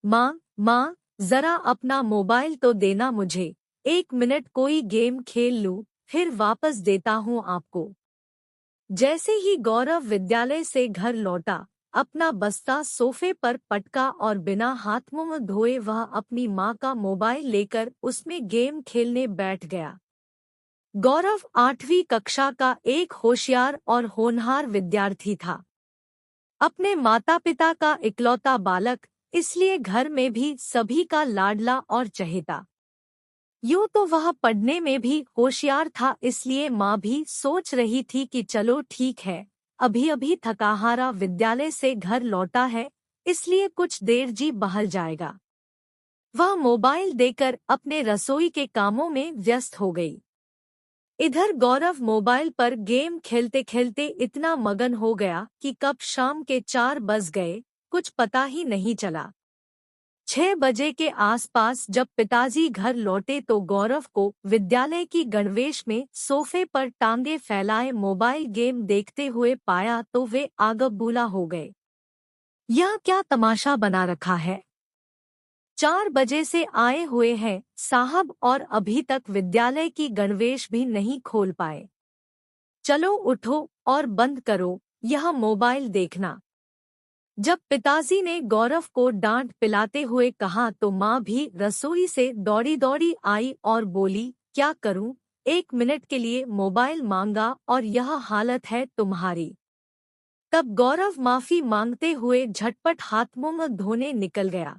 माँ, जरा अपना मोबाइल तो देना मुझे। 1 मिनट कोई गेम खेल लूँ, फिर वापस देता हूँ आपको। जैसे ही गौरव विद्यालय से घर लौटा, अपना बस्ता सोफे पर पटका और बिना हाथ मुंह धोए वह अपनी माँ का मोबाइल लेकर उसमें गेम खेलने बैठ गया। गौरव 8वीं कक्षा का एक होशियार और होनहार विद्यार्थी था। अपने माता पिता का इकलौता बालक, इसलिए घर में भी सभी का लाडला और चहेता। यूं तो वह पढ़ने में भी होशियार था, इसलिए माँ भी सोच रही थी कि चलो ठीक है, अभी अभी थकाहारा विद्यालय से घर लौटा है, इसलिए कुछ देर जी बहल जाएगा। वह मोबाइल देकर अपने रसोई के कामों में व्यस्त हो गई। इधर गौरव मोबाइल पर गेम खेलते खेलते इतना मगन हो गया कि कब शाम के 4 बज गए, कुछ पता ही नहीं चला। 6 बजे के आसपास जब पिताजी घर लौटे तो गौरव को विद्यालय की गणवेश में सोफे पर टांगे फैलाए मोबाइल गेम देखते हुए पाया तो वे आगबूला हो गए। यह क्या तमाशा बना रखा है? 4 बजे से आए हुए हैं साहब और अभी तक विद्यालय की गणवेश भी नहीं खोल पाए। चलो उठो और बंद करो यह मोबाइल देखना। जब पिताजी ने गौरव को डांट पिलाते हुए कहा तो माँ भी रसोई से दौड़ी दौड़ी आई और बोली, क्या करूं, 1 मिनट के लिए मोबाइल मांगा और यह हालत है तुम्हारी। तब गौरव माफी मांगते हुए झटपट हाथ मुंह धोने निकल गया।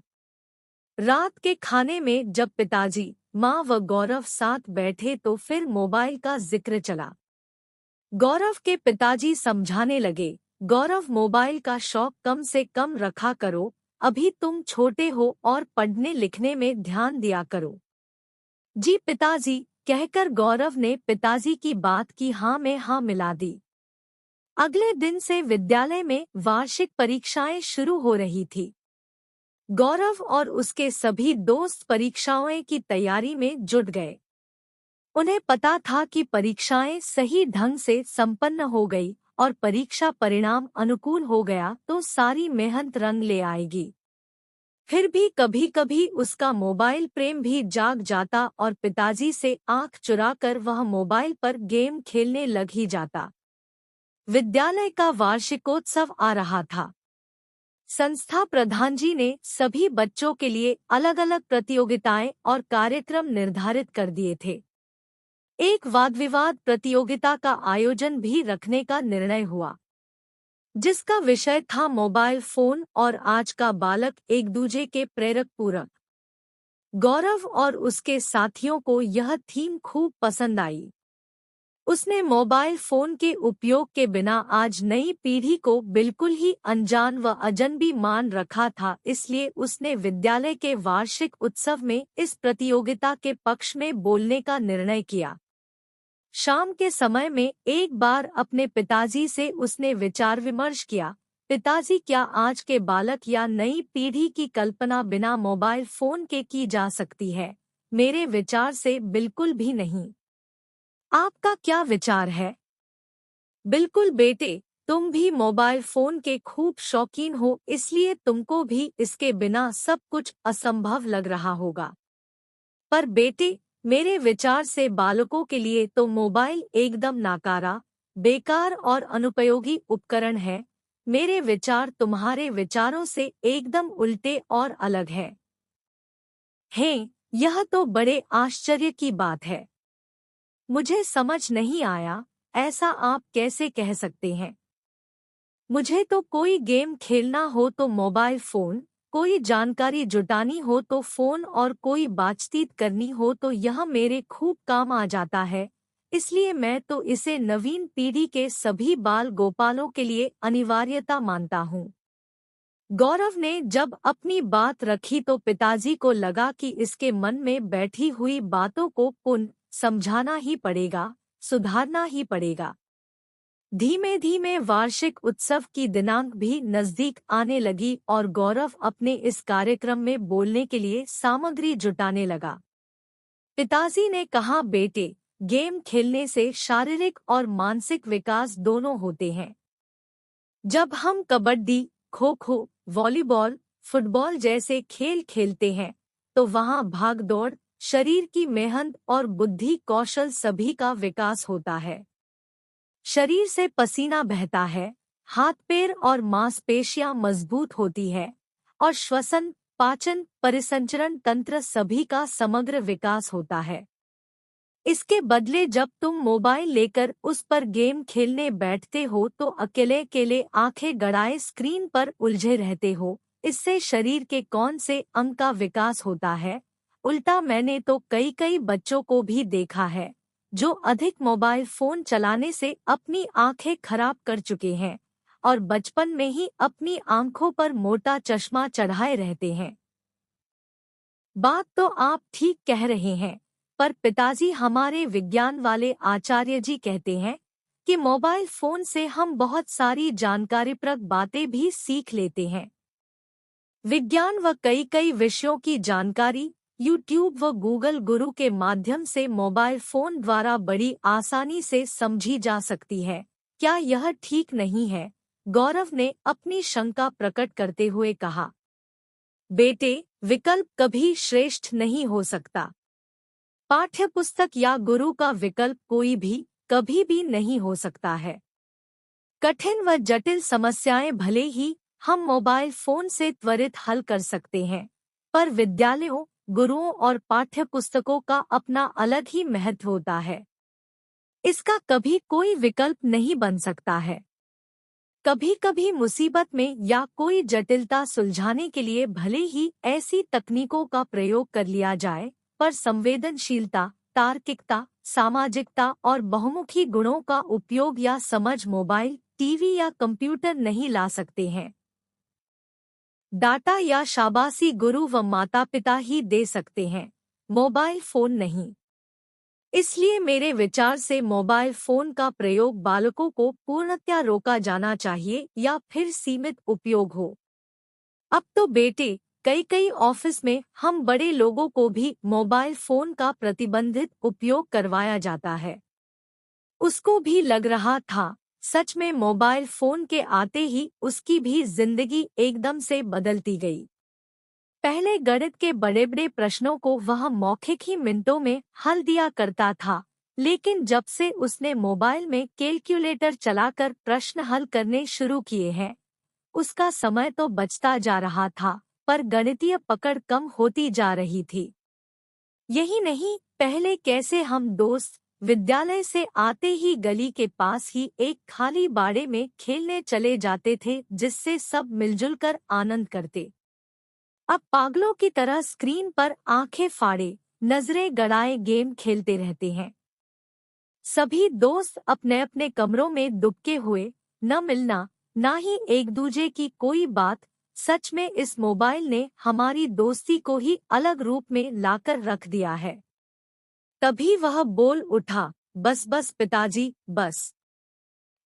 रात के खाने में जब पिताजी, माँ व गौरव साथ बैठे तो फिर मोबाइल का जिक्र चला। गौरव के पिताजी समझाने लगे, गौरव मोबाइल का शौक कम से कम रखा करो, अभी तुम छोटे हो और पढ़ने लिखने में ध्यान दिया करो। जी पिताजी, कहकर गौरव ने पिताजी की बात की हाँ में हाँ मिला दी। अगले दिन से विद्यालय में वार्षिक परीक्षाएं शुरू हो रही थी। गौरव और उसके सभी दोस्त परीक्षाओं की तैयारी में जुट गए। उन्हें पता था कि परीक्षाएं सही ढंग से संपन्न हो गई और परीक्षा परिणाम अनुकूल हो गया तो सारी मेहनत रंग ले आएगी। फिर भी कभी कभी उसका मोबाइल प्रेम भी जाग जाता और पिताजी से आंख चुराकर वह मोबाइल पर गेम खेलने लग ही जाता। विद्यालय का वार्षिकोत्सव आ रहा था। संस्था प्रधान जी ने सभी बच्चों के लिए अलग अलग प्रतियोगिताएं और कार्यक्रम निर्धारित कर दिए थे। एक वाद विवाद प्रतियोगिता का आयोजन भी रखने का निर्णय हुआ, जिसका विषय था मोबाइल फोन और आज का बालक एक दूजे के प्रेरक पूरक। गौरव और उसके साथियों को यह थीम खूब पसंद आई। उसने मोबाइल फोन के उपयोग के बिना आज नई पीढ़ी को बिल्कुल ही अनजान व अजनबी मान रखा था, इसलिए उसने विद्यालय के वार्षिक उत्सव में इस प्रतियोगिता के पक्ष में बोलने का निर्णय किया। शाम के समय में एक बार अपने पिताजी से उसने विचार विमर्श किया, पिताजी, क्या आज के बालक या नई पीढ़ी की कल्पना बिना मोबाइल फोन के की जा सकती है? मेरे विचार से बिल्कुल भी नहीं। आपका क्या विचार है? बिल्कुल बेटे, तुम भी मोबाइल फोन के खूब शौकीन हो, इसलिए तुमको भी इसके बिना सब कुछ असंभव लग रहा होगा। पर बेटे, मेरे विचार से बालकों के लिए तो मोबाइल एकदम नाकारा, बेकार और अनुपयोगी उपकरण है। मेरे विचार तुम्हारे विचारों से एकदम उल्टे और अलग है। हैं, यह तो बड़े आश्चर्य की बात है। मुझे समझ नहीं आया, ऐसा आप कैसे कह सकते हैं? मुझे तो कोई गेम खेलना हो तो मोबाइल फोन, कोई जानकारी जुटानी हो तो फोन और कोई बातचीत करनी हो तो यह मेरे खूब काम आ जाता है, इसलिए मैं तो इसे नवीन पीढ़ी के सभी बाल गोपालों के लिए अनिवार्यता मानता हूँ। गौरव ने जब अपनी बात रखी तो पिताजी को लगा कि इसके मन में बैठी हुई बातों को पुनः समझाना ही पड़ेगा, सुधारना ही पड़ेगा। धीमे धीमे वार्षिक उत्सव की दिनांक भी नजदीक आने लगी और गौरव अपने इस कार्यक्रम में बोलने के लिए सामग्री जुटाने लगा। पिताजी ने कहा, बेटे, गेम खेलने से शारीरिक और मानसिक विकास दोनों होते हैं। जब हम कबड्डी, खो खो, वॉलीबॉल, फुटबॉल जैसे खेल खेलते हैं तो वहाँ भाग दौड़, शरीर की मेहनत और बुद्धि कौशल सभी का विकास होता है। शरीर से पसीना बहता है, हाथ पैर और मांसपेशियां मजबूत होती है और श्वसन, पाचन, परिसंचरण तंत्र सभी का समग्र विकास होता है। इसके बदले जब तुम मोबाइल लेकर उस पर गेम खेलने बैठते हो तो अकेले अकेले आंखें गड़ाए स्क्रीन पर उलझे रहते हो। इससे शरीर के कौन से अंग का विकास होता है? उल्टा मैंने तो कई कई बच्चों को भी देखा है जो अधिक मोबाइल फोन चलाने से अपनी आंखें खराब कर चुके हैं और बचपन में ही अपनी आंखों पर मोटा चश्मा चढ़ाए रहते हैं। बात तो आप ठीक कह रहे हैं, पर पिताजी हमारे विज्ञान वाले आचार्य जी कहते हैं कि मोबाइल फोन से हम बहुत सारी जानकारीप्रद बातें भी सीख लेते हैं। विज्ञान व कई कई विषयों की जानकारी यूट्यूब व गूगल गुरु के माध्यम से मोबाइल फोन द्वारा बड़ी आसानी से समझी जा सकती है। क्या यह ठीक नहीं है? गौरव ने अपनी शंका प्रकट करते हुए कहा। बेटे, विकल्प कभी श्रेष्ठ नहीं हो सकता। पाठ्यपुस्तक या गुरु का विकल्प कोई भी कभी भी नहीं हो सकता है। कठिन व जटिल समस्याएं भले ही हम मोबाइल फोन से त्वरित हल कर सकते हैं, पर विद्यालयों, गुरुओं और पाठ्यपुस्तकों का अपना अलग ही महत्व होता है। इसका कभी कोई विकल्प नहीं बन सकता है। कभी कभी मुसीबत में या कोई जटिलता सुलझाने के लिए भले ही ऐसी तकनीकों का प्रयोग कर लिया जाए, पर संवेदनशीलता, तार्किकता, सामाजिकता और बहुमुखी गुणों का उपयोग या समझ मोबाइल, टीवी या कंप्यूटर नहीं ला सकते हैं। डाटा या शाबाशी गुरु व माता पिता ही दे सकते हैं, मोबाइल फोन नहीं। इसलिए मेरे विचार से मोबाइल फोन का प्रयोग बालकों को पूर्णतया रोका जाना चाहिए या फिर सीमित उपयोग हो। अब तो बेटे, कई कई ऑफिस में हम बड़े लोगों को भी मोबाइल फोन का प्रतिबंधित उपयोग करवाया जाता है। उसको भी लग रहा था सच में मोबाइल फोन के आते ही उसकी भी जिंदगी एकदम से बदलती गई। पहले गणित के बड़े बड़े प्रश्नों को वह मौखिक ही मिनटों में हल दिया करता था, लेकिन जब से उसने मोबाइल में कैलकुलेटर चलाकर प्रश्न हल करने शुरू किए हैं, उसका समय तो बचता जा रहा था, पर गणितीय पकड़ कम होती जा रही थी। यही नहीं, पहले कैसे हम दोस्त विद्यालय से आते ही गली के पास ही एक खाली बाड़े में खेलने चले जाते थे, जिससे सब मिलजुल कर आनंद करते। अब पागलों की तरह स्क्रीन पर आंखें फाड़े, नजरें गड़ाए गेम खेलते रहते हैं। सभी दोस्त अपने अपने कमरों में दुबके हुए, न मिलना, ना ही एक दूजे की कोई बात। सच में इस मोबाइल ने हमारी दोस्ती को ही अलग रूप में लाकर रख दिया है। तभी वह बोल उठा, बस बस पिताजी, बस।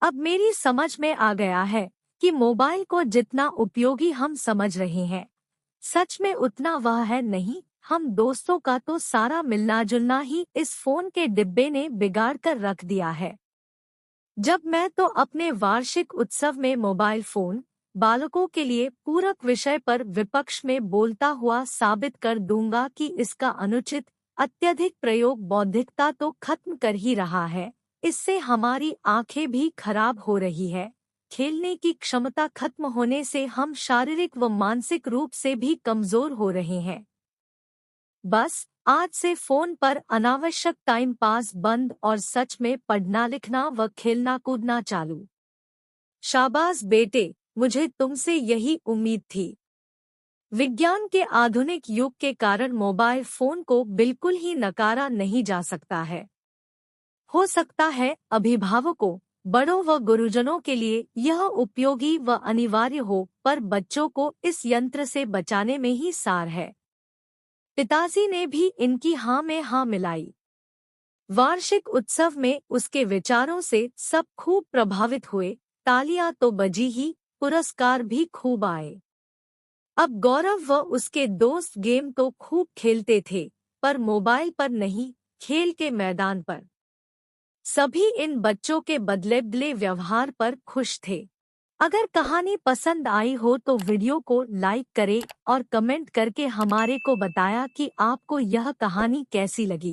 अब मेरी समझ में आ गया है कि मोबाइल को जितना उपयोगी हम समझ रहे हैं, सच में उतना वह है नहीं। हम दोस्तों का तो सारा मिलना जुलना ही इस फोन के डिब्बे ने बिगाड़ कर रख दिया है। जब मैं तो अपने वार्षिक उत्सव में मोबाइल फोन बालकों के लिए पूरक विषय पर विपक्ष में बोलता हुआ साबित कर दूंगा कि इसका अनुचित अत्यधिक प्रयोग बौद्धिकता तो खत्म कर ही रहा है, इससे हमारी आंखें भी खराब हो रही है। खेलने की क्षमता खत्म होने से हम शारीरिक व मानसिक रूप से भी कमजोर हो रहे हैं। बस आज से फोन पर अनावश्यक टाइम पास बंद और सच में पढ़ना लिखना व खेलना कूदना चालू। शाबाश बेटे, मुझे तुमसे यही उम्मीद थी। विज्ञान के आधुनिक युग के कारण मोबाइल फोन को बिल्कुल ही नकारा नहीं जा सकता है। हो सकता है अभिभावकों, बड़ों व गुरुजनों के लिए यह उपयोगी व अनिवार्य हो, पर बच्चों को इस यंत्र से बचाने में ही सार है। पिताजी ने भी इनकी हाँ में हाँ मिलाई। वार्षिक उत्सव में उसके विचारों से सब खूब प्रभावित हुए, तालियां तो बजी ही, पुरस्कार भी खूब आए। अब गौरव व उसके दोस्त गेम तो खूब खेलते थे, पर मोबाइल पर नहीं, खेल के मैदान पर। सभी इन बच्चों के बदले व्यवहार पर खुश थे। अगर कहानी पसंद आई हो तो वीडियो को लाइक करें और कमेंट करके हमारे को बताया कि आपको यह कहानी कैसी लगी।